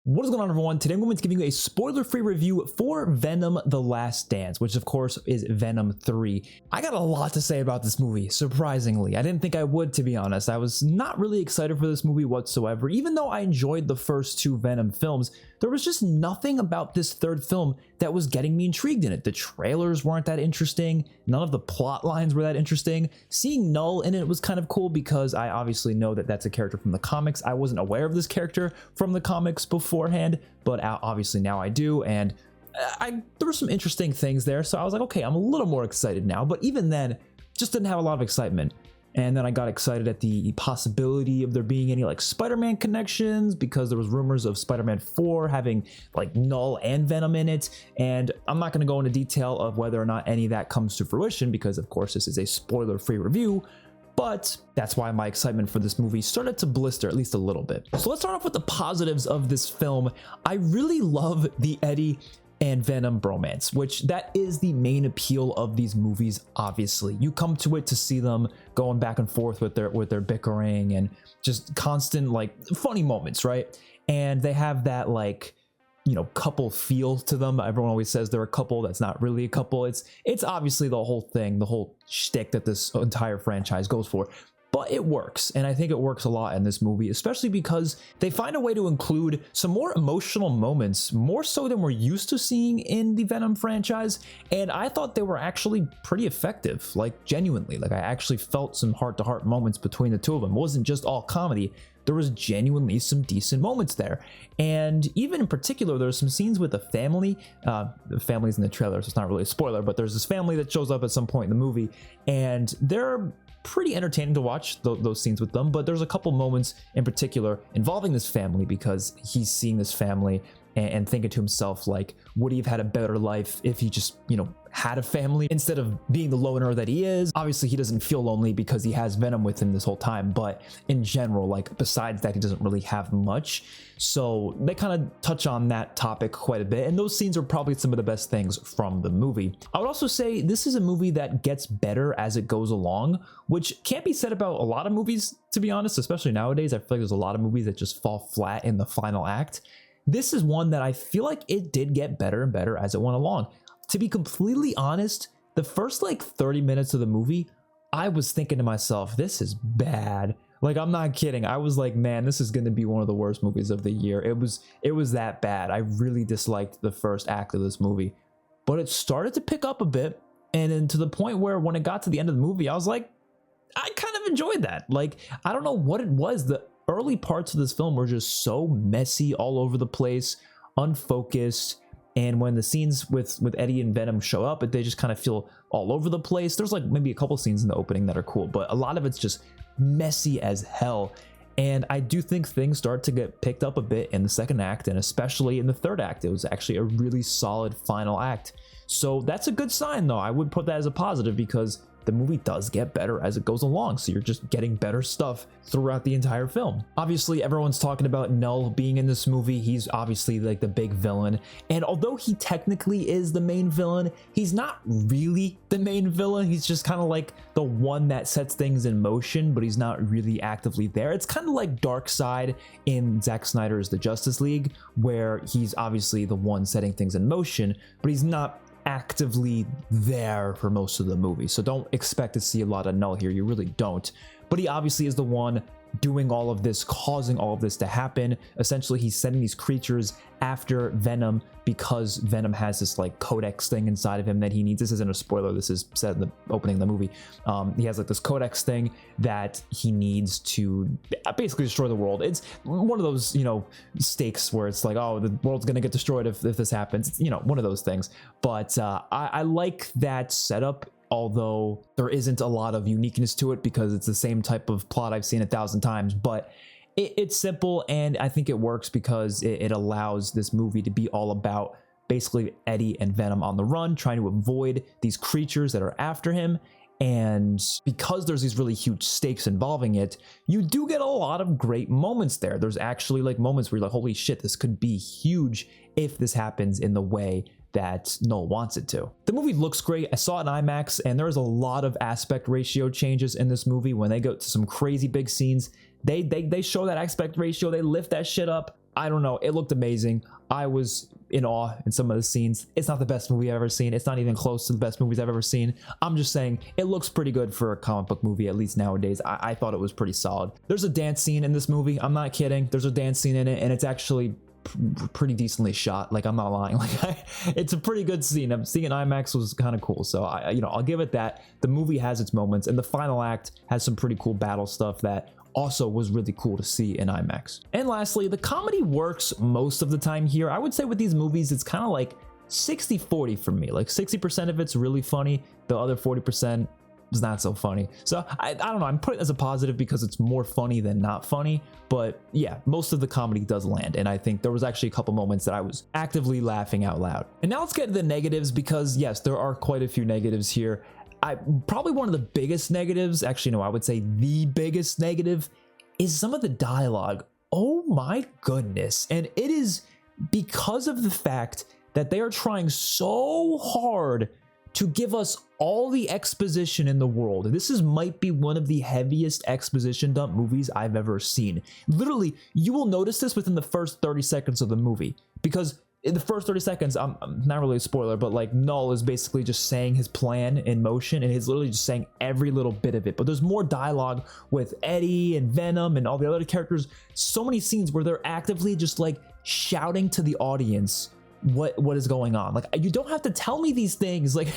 What is going on, everyone? Today I'm going to be giving you a spoiler-free review for Venom: The Last Dance, which of course is Venom 3. I got a lot to say about this movie, surprisingly. I didn't think I would, to be honest. I was not really excited for this movie whatsoever. Even though I enjoyed the first two Venom films, there was just nothing about this third film that was getting me intrigued in it. The trailers weren't that interesting. None of the plot lines were that interesting. Seeing Null in it was kind of cool because I obviously know that that's a character from the comics. I wasn't aware of this character from the comics beforehand, but obviously now I do, and there were some interesting things there, so I was like, okay, I'm a little more excited now, but even then, just didn't have a lot of excitement. And then I got excited at the possibility of there being any like Spider-Man connections, because there was rumors of Spider-Man 4 having like Null and Venom in it, and I'm not going to go into detail of whether or not any of that comes to fruition, because of course this is a spoiler-free review. But that's why my excitement for this movie started to blister at least a little bit. So let's start off with the positives of this film. I really love the Eddie and Venom bromance, which that is the main appeal of these movies. Obviously, you come to it to see them going back and forth with their bickering and just constant like funny moments, right? And they have that like, you know, couple feel to them. Everyone always says they're a couple. That's not really a couple. It's obviously the whole thing, the whole shtick that this entire franchise goes for. But it works, and I think it works a lot in this movie, especially because they find a way to include some more emotional moments, more so than we're used to seeing in the Venom franchise, and I thought they were actually pretty effective, like genuinely. Like I actually felt some heart-to-heart moments between the two of them. It wasn't just all comedy. There was genuinely some decent moments there. And even in particular, there's some scenes with the family. The family's in the trailer, so it's not really a spoiler, but there's this family that shows up at some point in the movie, and they're pretty entertaining to watch those scenes with them. But there's a couple moments in particular involving this family, because he's seeing this family and thinking to himself, like, would he have had a better life if he just, you know, had a family instead of being the loner that he is? Obviously, he doesn't feel lonely because he has Venom with him this whole time, but in general, like, besides that, he doesn't really have much. So they kind of touch on that topic quite a bit, and those scenes are probably some of the best things from the movie. I would also say this is a movie that gets better as it goes along, which can't be said about a lot of movies, to be honest, especially nowadays. I feel like there's a lot of movies that just fall flat in the final act. This is one that I feel like it did get better and better as it went along. To be completely honest, the first like 30 minutes of the movie, I was thinking to myself, this is bad. Like, I'm not kidding. I was like, man, this is going to be one of the worst movies of the year. It was that bad. I really disliked the first act of this movie, but it started to pick up a bit. And then to the point where when it got to the end of the movie, I was like, I kind of enjoyed that. Like, I don't know what it was. The early parts of this film were just so messy, all over the place, unfocused. And when the scenes with Eddie and Venom show up, they just kind of feel all over the place. There's like maybe a couple scenes in the opening that are cool, but a lot of it's just messy as hell. And I do think things start to get picked up a bit in the second act, and especially in the third act. It was actually a really solid final act. So that's a good sign, though. I would put that as a positive, because the movie does get better as it goes along, so you're just getting better stuff throughout the entire film. Obviously, everyone's talking about Null being in this movie. He's obviously like the big villain, and although he technically is the main villain, he's not really the main villain. He's just kind of like the one that sets things in motion, but he's not really actively there. It's kind of like Darkseid in Zack Snyder's The Justice League, where he's obviously the one setting things in motion, but he's not actively there for most of the movie. So don't expect to see a lot of Null here. You really don't. But he obviously is the one doing all of this, causing all of this to happen. Essentially, he's sending these creatures after Venom because Venom has this like codex thing inside of him that he needs. This isn't a spoiler. This is said in the opening of the movie. He has like this codex thing that he needs to basically destroy the world. It's one of those, you know, stakes where it's like, oh, the world's gonna get destroyed if this happens. It's, you know, one of those things. But I like that setup, although there isn't a lot of uniqueness to it because it's the same type of plot I've seen 1,000 times. But it's simple, and I think it works because it allows this movie to be all about basically Eddie and Venom on the run, trying to avoid these creatures that are after him. And because there's these really huge stakes involving it, you do get a lot of great moments there. There's actually like moments where you're like, holy shit, this could be huge if this happens in the way that Null wants it to. The movie looks great. I saw it in IMAX, and there is a lot of aspect ratio changes in this movie. When they go to some crazy big scenes, they show that aspect ratio, they lift that shit up I don't know, it looked amazing. I was in awe in some of the scenes. It's not the best movie I've ever seen. It's not even close to the best movies I've ever seen. I'm just saying it looks pretty good for a comic book movie, at least nowadays. I thought it was pretty solid. There's a dance scene in this movie. I'm not kidding. There's a dance scene in it, and it's actually pretty decently shot. Like, I'm not lying. Like, it's a pretty good scene. I'm seeing it in IMAX was kind of cool. So I'll give it that. The movie has its moments, and the final act has some pretty cool battle stuff that also was really cool to see in IMAX. And lastly, the comedy works most of the time here. I would say with these movies, it's kind of like 60-40 for me. Like 60% of it's really funny. The other 40% is not so funny. So I don't know. I'm putting it as a positive because it's more funny than not funny. But yeah, most of the comedy does land. And I think there was actually a couple moments that I was actively laughing out loud. And now let's get to the negatives, because yes, there are quite a few negatives here. Probably one of the biggest negatives, actually no, I would say the biggest negative, is some of the dialogue. Oh my goodness. And it is because of the fact that they are trying so hard to give us all the exposition in the world. Might be one of the heaviest exposition dump movies I've ever seen. Literally, you will notice this within the first 30 seconds of the movie, because in the first 30 seconds, I'm not really a spoiler, but like Null is basically just saying his plan in motion, and he's literally just saying every little bit of it. But there's more dialogue with Eddie and Venom and all the other characters. So many scenes where they're actively just like shouting to the audience what is going on. Like, you don't have to tell me these things. Like,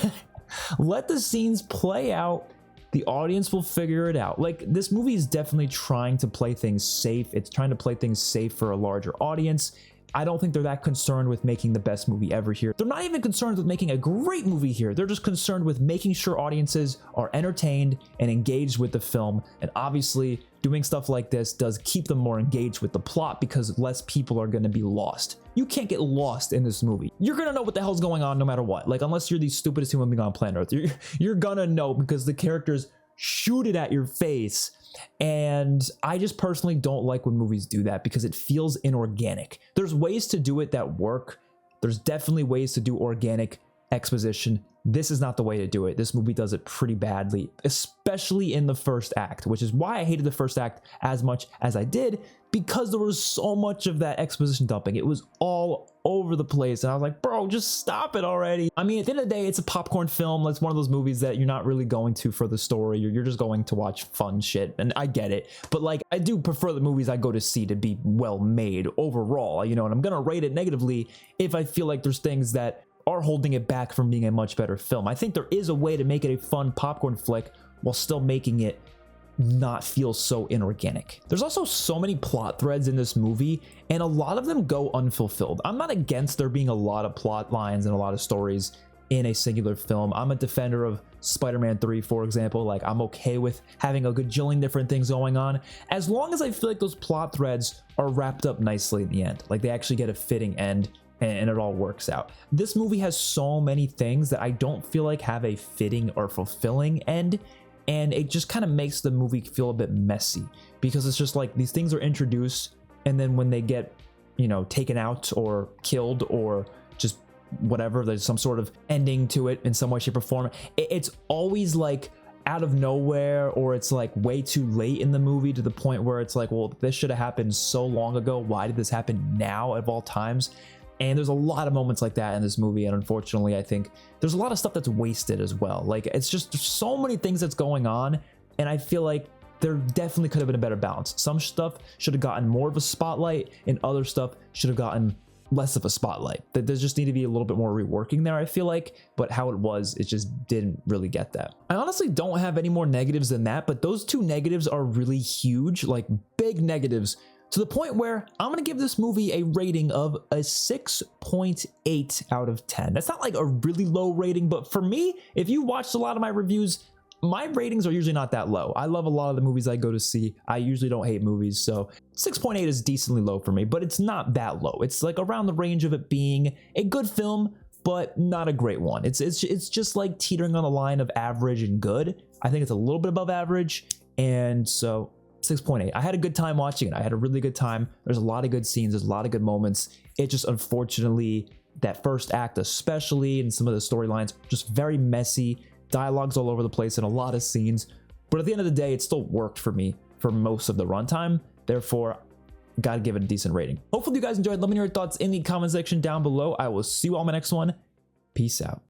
let the scenes play out. The audience will figure it out. Like, this movie is definitely trying to play things safe. It's trying to play things safe for a larger audience. I don't think they're that concerned with making the best movie ever here. They're not even concerned with making a great movie here. They're just concerned with making sure audiences are entertained and engaged with the film. And obviously, doing stuff like this does keep them more engaged with the plot, because less people are going to be lost. You can't get lost in this movie. You're going to know what the hell's going on no matter what. Like, unless you're the stupidest human being on planet Earth, you're going to know, because the characters shoot it at your face. And I just personally don't like when movies do that, because it feels inorganic. There's ways to do it that work. There's definitely ways to do organic exposition. This is not the way to do it. This movie does it pretty badly, especially in the first act, which is why I hated the first act as much as I did, because there was so much of that exposition dumping. It was all over the place, and I was like, bro, just stop it already. I mean, at the end of the day, it's a popcorn film. It's one of those movies that you're not really going to for the story. You're just going to watch fun shit, and I get it. But like, I do prefer the movies I go to see to be well made overall, and I'm gonna rate it negatively if I feel like there's things that are holding it back from being a much better film. I think there is a way to make it a fun popcorn flick while still making it not feel so inorganic. There's also so many plot threads in this movie, and a lot of them go unfulfilled. I'm not against there being a lot of plot lines and a lot of stories in a singular film. I'm a defender of Spider-Man 3, for example. Like, I'm okay with having a gajillion different things going on, as long as I feel like those plot threads are wrapped up nicely in the end. Like, they actually get a fitting end, and it all works out. This movie has so many things that I don't feel like have a fitting or fulfilling end, and it just kind of makes the movie feel a bit messy, because it's just like these things are introduced, and then when they get, taken out or killed or just whatever, there's some sort of ending to it in some way, shape, or form. It's always like out of nowhere, or it's like way too late in the movie, to the point where it's like, well, this should have happened so long ago. Why did this happen now of all times? And there's a lot of moments like that in this movie, and unfortunately, I think there's a lot of stuff that's wasted as well. Like, it's just, there's so many things that's going on, and I feel like there definitely could have been a better balance. Some stuff should have gotten more of a spotlight, and other stuff should have gotten less of a spotlight. That there's just need to be a little bit more reworking there, I feel like, but how it was, it just didn't really get that. I honestly don't have any more negatives than that, but those two negatives are really huge, like big negatives, to the point where I'm going to give this movie a rating of a 6.8 out of 10. That's not like a really low rating, but for me, if you watched a lot of my reviews, my ratings are usually not that low. I love a lot of the movies I go to see. I usually don't hate movies, so 6.8 is decently low for me, but it's not that low. It's like around the range of it being a good film, but not a great one. It's just like teetering on the line of average and good. I think it's a little bit above average, and so 6.8. I had a good time watching it. I had a really good time. There's a lot of good scenes. There's a lot of good moments. It just, unfortunately, that first act especially, and some of the storylines, just very messy. Dialogue's all over the place in a lot of scenes. But at the end of the day, it still worked for me for most of the runtime. Therefore, gotta give it a decent rating. Hopefully you guys enjoyed. Let me know your thoughts in the comment section down below. I will see you all in my next one. Peace out.